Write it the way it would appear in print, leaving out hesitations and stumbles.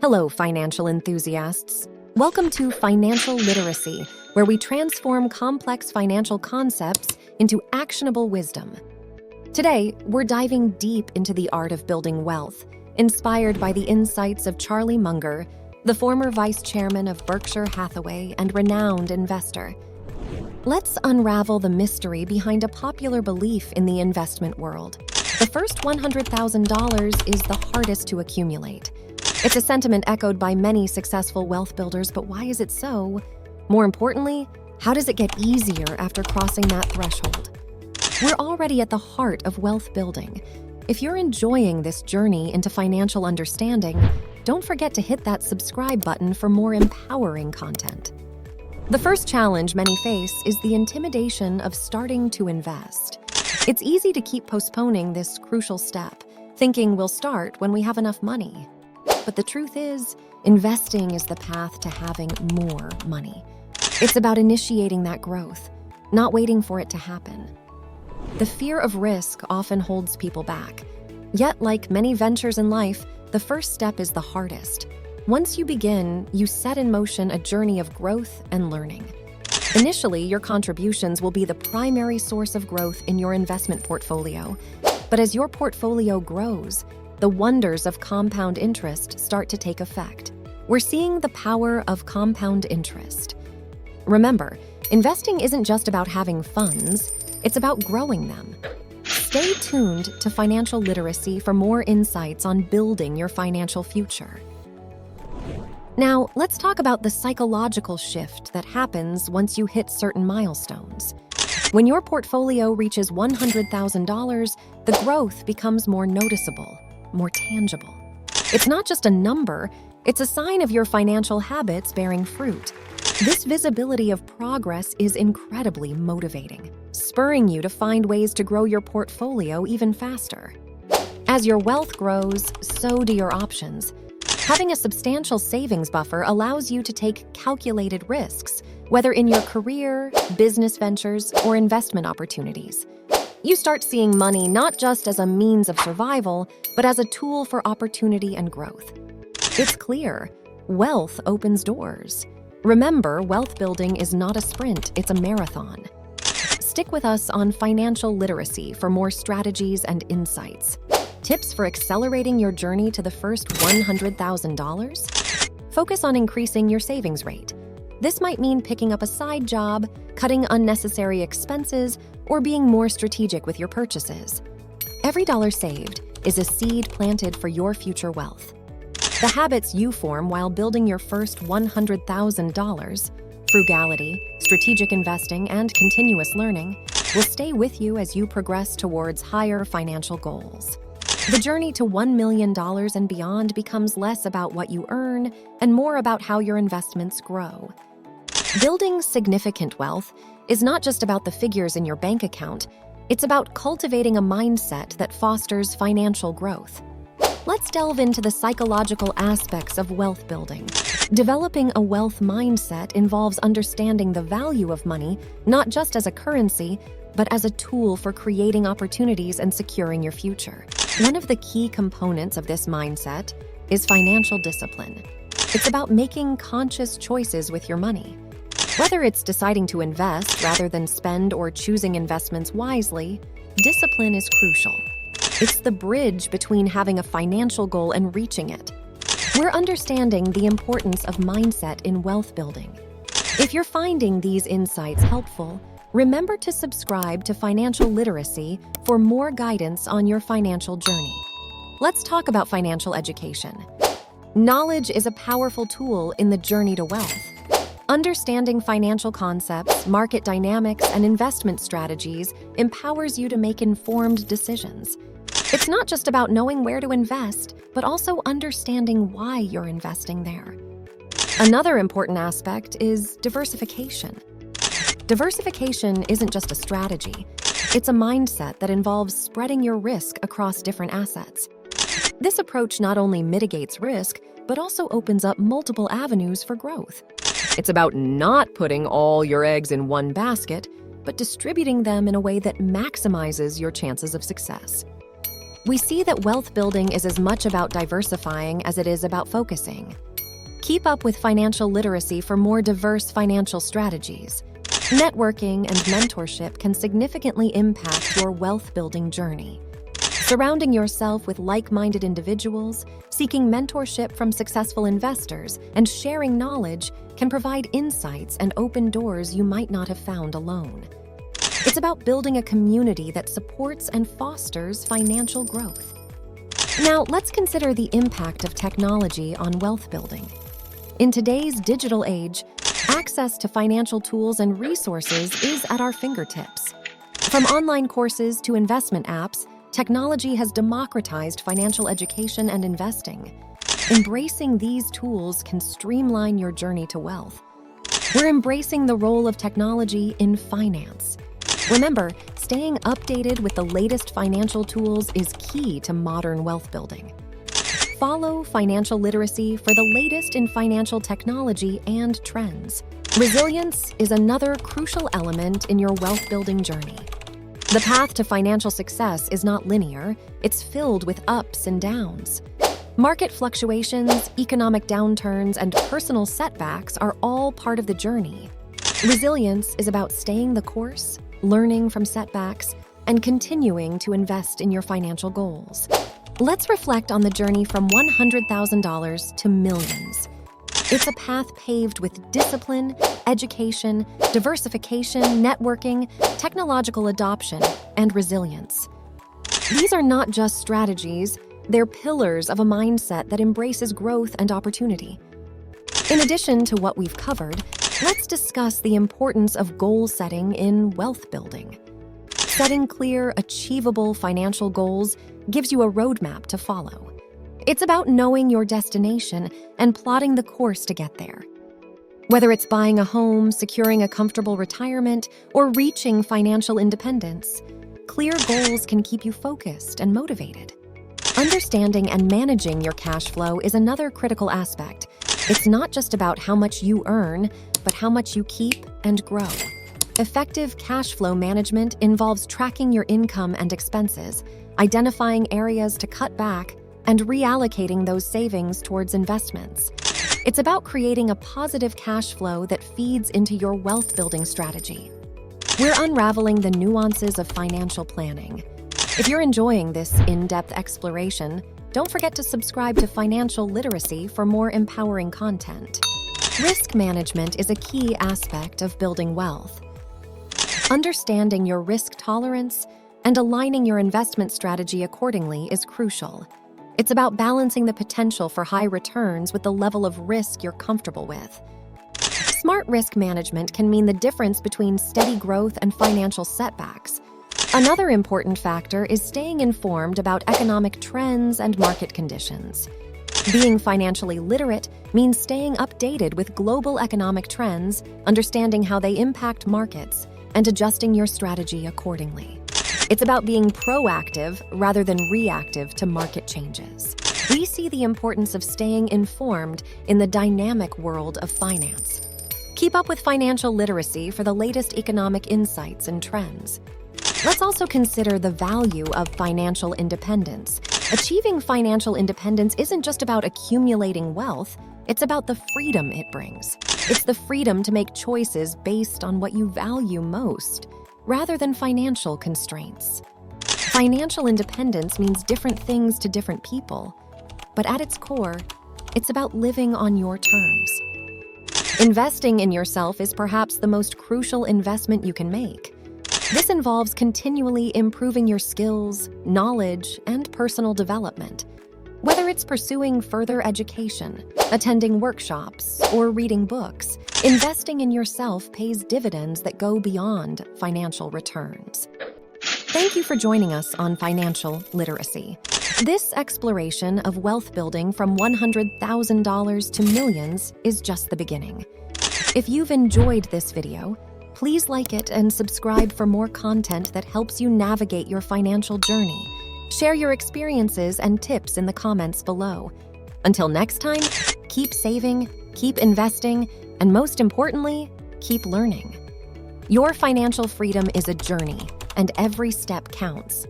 Hello, financial enthusiasts. Welcome to Financial Literacy, where we transform complex financial concepts into actionable wisdom. Today, we're diving deep into the art of building wealth, inspired by the insights of Charlie Munger, the former vice chairman of Berkshire Hathaway and renowned investor. Let's unravel the mystery behind a popular belief in the investment world. The first $100,000 is the hardest to accumulate. It's a sentiment echoed by many successful wealth builders, but why is it so? More importantly, how does it get easier after crossing that threshold? We're already at the heart of wealth building. If you're enjoying this journey into financial understanding, don't forget to hit that subscribe button for more empowering content. The first challenge many face is the intimidation of starting to invest. It's easy to keep postponing this crucial step, thinking we'll start when we have enough money. But the truth is, investing is the path to having more money. It's about initiating that growth, not waiting for it to happen. The fear of risk often holds people back. Yet, like many ventures in life, the first step is the hardest. Once you begin, you set in motion a journey of growth and learning. Initially, your contributions will be the primary source of growth in your investment portfolio. But as your portfolio grows, the wonders of compound interest start to take effect. We're seeing the power of compound interest. Remember, investing isn't just about having funds, it's about growing them. Stay tuned to Financial Literacy for more insights on building your financial future. Now, let's talk about the psychological shift that happens once you hit certain milestones. When your portfolio reaches $100,000, the growth becomes more noticeable, more tangible. It's not just a number, it's a sign of your financial habits bearing fruit. This visibility of progress is incredibly motivating, spurring you to find ways to grow your portfolio even faster. As your wealth grows, so do your options. Having a substantial savings buffer allows you to take calculated risks, whether in your career, business ventures, or investment opportunities. You start seeing money not just as a means of survival, but as a tool for opportunity and growth. It's clear, wealth opens doors. Remember, wealth building is not a sprint, it's a marathon. Stick with us on Financial Literacy for more strategies and insights. Tips for accelerating your journey to the first $100,000? Focus on increasing your savings rate. This might mean picking up a side job, cutting unnecessary expenses, or being more strategic with your purchases. Every dollar saved is a seed planted for your future wealth. The habits you form while building your first $100,000, frugality, strategic investing, and continuous learning, will stay with you as you progress towards higher financial goals. The journey to $1 million and beyond becomes less about what you earn and more about how your investments grow. Building significant wealth is not just about the figures in your bank account, it's about cultivating a mindset that fosters financial growth. Let's delve into the psychological aspects of wealth building. Developing a wealth mindset involves understanding the value of money, not just as a currency, but as a tool for creating opportunities and securing your future. One of the key components of this mindset is financial discipline. It's about making conscious choices with your money. Whether it's deciding to invest rather than spend or choosing investments wisely, discipline is crucial. It's the bridge between having a financial goal and reaching it. We're understanding the importance of mindset in wealth building. If you're finding these insights helpful, remember to subscribe to Financial Literacy for more guidance on your financial journey. Let's talk about financial education. Knowledge is a powerful tool in the journey to wealth. Understanding financial concepts, market dynamics, and investment strategies empowers you to make informed decisions. It's not just about knowing where to invest, but also understanding why you're investing there. Another important aspect is diversification. Diversification isn't just a strategy, it's a mindset that involves spreading your risk across different assets. This approach not only mitigates risk, but also opens up multiple avenues for growth. It's about not putting all your eggs in one basket, but distributing them in a way that maximizes your chances of success. we see that wealth building is as much about diversifying as it is about focusing. Keep up with financial literacy for more diverse financial strategies. Networking and mentorship can significantly impact your wealth-building journey. Surrounding yourself with like-minded individuals, seeking mentorship from successful investors, and sharing knowledge can provide insights and open doors you might not have found alone. It's about building a community that supports and fosters financial growth. Now, let's consider the impact of technology on wealth building. In today's digital age, access to financial tools and resources is at our fingertips. From online courses to investment apps, technology has democratized financial education and investing. Embracing these tools can streamline your journey to wealth. We're embracing the role of technology in finance. Remember, staying updated with the latest financial tools is key to modern wealth building. Follow financial literacy for the latest in financial technology and trends. Resilience is another crucial element in your wealth building journey. The path to financial success is not linear, it's filled with ups and downs. Market fluctuations, economic downturns, and personal setbacks are all part of the journey. Resilience is about staying the course, learning from setbacks, and continuing to invest in your financial goals. Let's reflect on the journey from $100,000 to millions. It's a path paved with discipline, education, diversification, networking, technological adoption, and resilience. These are not just strategies, they're pillars of a mindset that embraces growth and opportunity. In addition to what we've covered, let's discuss the importance of goal setting in wealth building. Setting clear, achievable financial goals gives you a roadmap to follow. It's about knowing your destination and plotting the course to get there. Whether it's buying a home, securing a comfortable retirement, or reaching financial independence, clear goals can keep you focused and motivated. Understanding and managing your cash flow is another critical aspect. It's not just about how much you earn, but how much you keep and grow. Effective cash flow management involves tracking your income and expenses, identifying areas to cut back, and reallocating those savings towards investments. It's about creating a positive cash flow that feeds into your wealth-building strategy. We're unraveling the nuances of financial planning. If you're enjoying this in-depth exploration, don't forget to subscribe to Financial Literacy for more empowering content. Risk management is a key aspect of building wealth. Understanding your risk tolerance and aligning your investment strategy accordingly is crucial. It's about balancing the potential for high returns with the level of risk you're comfortable with. Smart risk management can mean the difference between steady growth and financial setbacks. Another important factor is staying informed about economic trends and market conditions. Being financially literate means staying updated with global economic trends, understanding how they impact markets, and adjusting your strategy accordingly. It's about being proactive rather than reactive to market changes. We see the importance of staying informed in the dynamic world of finance. Keep up with financial literacy for the latest economic insights and trends. Let's also consider the value of financial independence. Achieving financial independence isn't just about accumulating wealth, it's about the freedom it brings. It's the freedom to make choices based on what you value most, rather than financial constraints. Financial independence means different things to different people, but at its core, it's about living on your terms. Investing in yourself is perhaps the most crucial investment you can make. This involves continually improving your skills, knowledge, and personal development. Whether it's pursuing further education, attending workshops, or reading books, investing in yourself pays dividends that go beyond financial returns. Thank you for joining us on Financial Literacy. This exploration of wealth building from $100,000 to millions is just the beginning. If you've enjoyed this video, please like it and subscribe for more content that helps you navigate your financial journey. Share your experiences and tips in the comments below. Until next time, keep saving, keep investing, and most importantly, keep learning. Your financial freedom is a journey, and every step counts.